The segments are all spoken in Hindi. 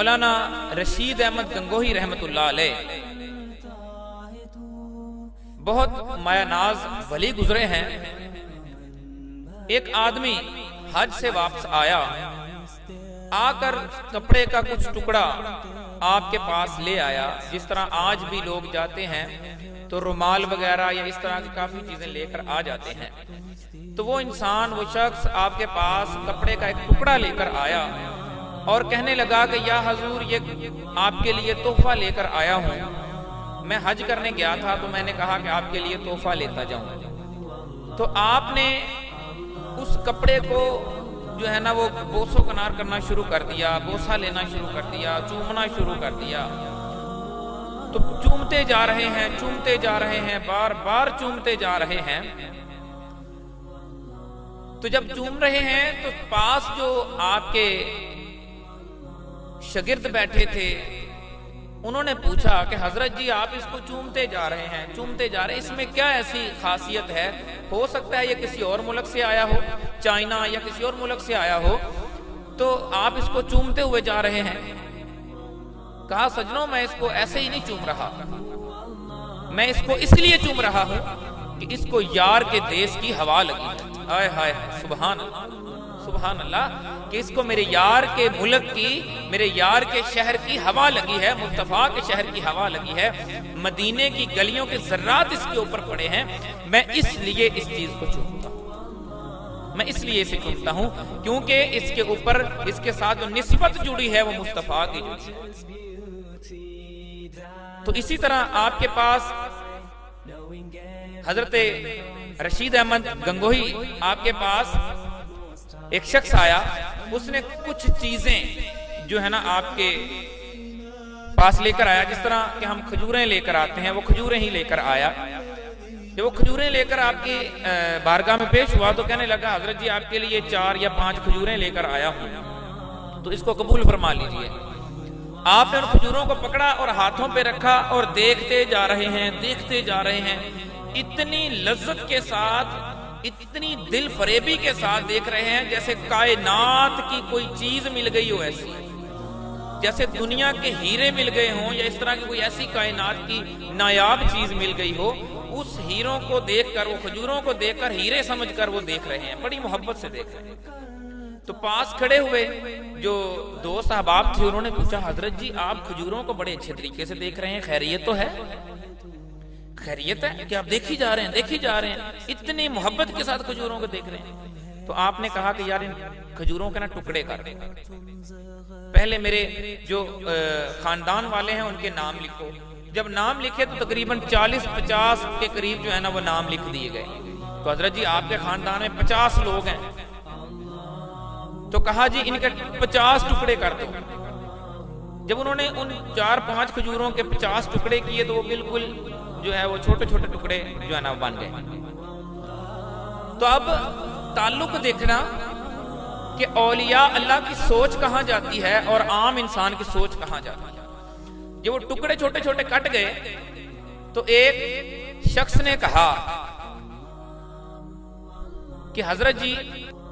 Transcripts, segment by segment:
मौलाना रशीद अहमद गंगोही रहमतुल्लाह अलैह बहुत मायानाज वली गुजरे हैं। एक आदमी हज से वापस आया, आकर कपड़े का कुछ टुकड़ा आपके पास ले आया। जिस तरह आज भी लोग जाते हैं तो रुमाल वगैरह या इस तरह की काफी चीजें लेकर आ जाते हैं। तो वो इंसान, वो शख्स आपके पास कपड़े का एक टुकड़ा लेकर आया और कहने लगा कि या हजूर, ये आपके लिए तोहफा लेकर आया हूं। मैं हज करने गया था तो मैंने कहा कि आपके लिए तोहफा लेता जाऊं। तो आपने उस कपड़े को जो है ना वो बोसो कनार करना शुरू कर दिया, बोसा लेना शुरू कर दिया, चूमना शुरू कर दिया। तो चूमते जा रहे हैं, चूमते जा रहे हैं, बार बार चूमते जा रहे हैं। तो जब चूम रहे हैं तो पास जो आपके शागिर्द बैठे थे उन्होंने पूछा कि हजरत जी आप इसको चूमते जा रहे हैं, चूमते जा रहे हैं, इसमें क्या ऐसी खासियत है? हो सकता है ये किसी और मुल्क से आया हो, चाइना या किसी और मुल्क से आया हो, तो आप इसको चूमते हुए जा रहे हैं। कहा सजनों, मैं इसको ऐसे ही नहीं चूम रहा, मैं इसको इसलिए चूम रहा हूं कि इसको यार के देश की हवा लगी। हाय हाय, सुभान अल्लाह, सुभान अल्लाह, कि इसको मेरे यार के मुल्क की, मेरे यार के शहर की हवा लगी है, मुस्तफा के शहर की हवा लगी है, मदीने की गलियों के जर्रात इसके ऊपर पड़े हैं। मैं इसलिए इस चीज को चूमता हूं, मैं इसलिए इसे चूमता हूं क्योंकि इसके ऊपर, इसके साथ जो निस्बत जुड़ी है वो मुस्तफा की जुड़ी है। तो इसी तरह आपके पास हजरत रशीद अहमद गंगोही, आपके पास एक शख्स आया, उसने कुछ चीजें जो है ना आपके पास लेकर आया। जिस तरह कि हम खजूरें लेकर आते हैं, वो खजूरें ही लेकर आया। जब वो खजूरें लेकर आपकी बारगाह में पेश हुआ तो कहने लगा हजरत जी आपके लिए 4 या 5 खजूरें लेकर आया हूं, तो इसको कबूल फरमा लीजिए। आपने उन खजूरों को पकड़ा और हाथों पे रखा और देखते जा रहे हैं, देखते जा रहे हैं, इतनी लज्जत के साथ, इतनी दिल फरेबी के साथ देख रहे हैं जैसे कायनात की कोई चीज मिल गई हो, ऐसी जैसे दुनिया के हीरे मिल गए हों या इस तरह की कोई ऐसी कायनात की नायाब चीज मिल गई हो। उस हीरों को देखकर, वो खजूरों को देखकर हीरे समझकर वो देख रहे हैं, बड़ी मोहब्बत से देख रहे हैं। तो पास खड़े हुए जो 2 साहबाब थे उन्होंने पूछा हजरत जी आप खजूरों को बड़े अच्छे तरीके से देख रहे हैं, खैरियत तो है? खैरियत है कि आप देखी जा रहे हैं, देखी जा रहे हैं, इतनी मोहब्बत के साथ खजूरों को देख रहे हैं? तो आपने कहा कि यार इन खजूरों के ना टुकड़े कर दे, पहले मेरे जो खानदान वाले हैं उनके नाम लिखो। जब नाम लिखे तो तकरीबन 40-50 के करीब जो है ना वो नाम लिख दिए गए। तो हजरत जी आपके खानदान में 50 लोग हैं, तो कहा जी इनके 50 टुकड़े कर दो। जब उन्होंने उन 4-5 खजूरों के 50 टुकड़े किए तो वो बिल्कुल जो है वो छोटे छोटे टुकड़े जो है ना बन गए। तो अब ताल्लुक देखना कि औलिया अल्लाह की सोच कहां जाती है और आम इंसान की सोच कहां जाती है। जब वो टुकड़े छोटे छोटे कट गए तो एक शख्स ने कहा कि हजरत जी,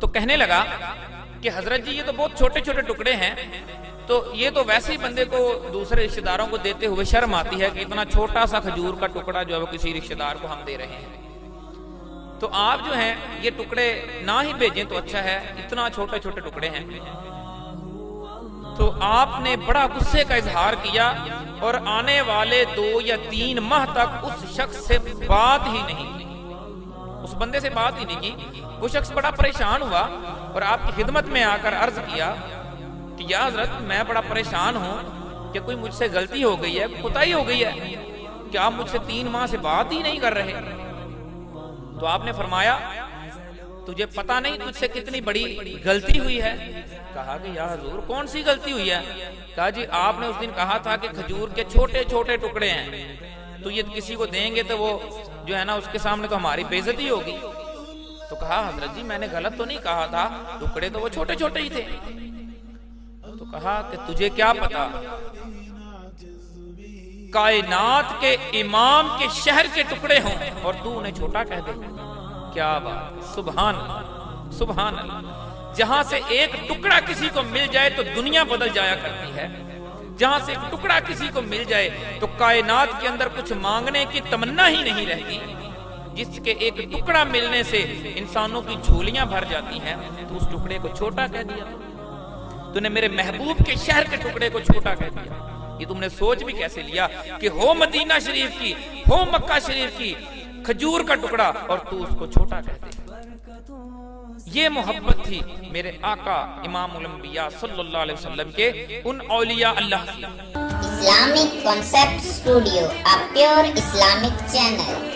तो कहने लगा कि हजरत जी ये तो बहुत छोटे छोटे टुकड़े हैं, तो ये तो वैसे ही बंदे को दूसरे रिश्तेदारों को देते हुए शर्म आती है कि इतना छोटा सा खजूर का टुकड़ा जो है वो किसी रिश्तेदार को हम दे रहे हैं। तो आप जो हैं ये टुकड़े ना ही भेजें तो अच्छा है, इतना छोटे छोटे टुकड़े हैं। तो आपने बड़ा गुस्से का इजहार किया और आने वाले 2 या 3 माह तक उस शख्स से बात ही नहीं की, उस बंदे से बात ही नहीं की। वो शख्स बड़ा परेशान हुआ और आपकी खिदमत में आकर अर्ज किया कि या हजरत मैं बड़ा परेशान हूं कि कोई मुझसे गलती हो गई है, कोताही हो गई है कि आप मुझसे 3 माह से बात ही नहीं कर रहे। तो आपने फरमाया तुझे पता नहीं तुझसे कितनी बड़ी गलती हुई है? कहा कि या हुजूर कौन सी गलती हुई है? कहा जी आपने उस दिन कहा था कि खजूर के छोटे छोटे टुकड़े हैं, तो ये किसी को देंगे तो वो जो है ना उसके सामने तो हमारी बेइज्जती होगी। तो कहा हजरत जी मैंने गलत तो नहीं कहा था, टुकड़े तो वो छोटे छोटे ही थे। तो कहा कि तुझे क्या पता, कायनात के इमाम के शहर के टुकड़े हों और तू उन्हें छोटा कह दे। क्या बात, सुभान अल्लाह, सुभान अल्लाह। जहां से एक टुकड़ा किसी को मिल जाए तो दुनिया बदल जाया करती है। जहां से एक टुकड़ा किसी को मिल जाए तो कायनात के अंदर कुछ मांगने की तमन्ना ही नहीं रहती। जिसके एक टुकड़ा मिलने से इंसानों की झोलियां भर जाती हैं, तो उस टुकड़े को छोटा कह दिया। तूने मेरे महबूब के शहर के टुकड़े को छोटा कह दिया। ये तुमने सोच भी कैसे लिया कि हो मदीना शरीफ की, हो मक्का शरीफ की खजूर का टुकड़ा और तू उसको छोटा कह दे। ये मोहब्बत थी मेरे आका इमामुल अंबिया सल्लल्लाहु अलैहि वसल्लम के उन औलिया अल्लाह की। Islamic concept studio, a pure Islamic channel.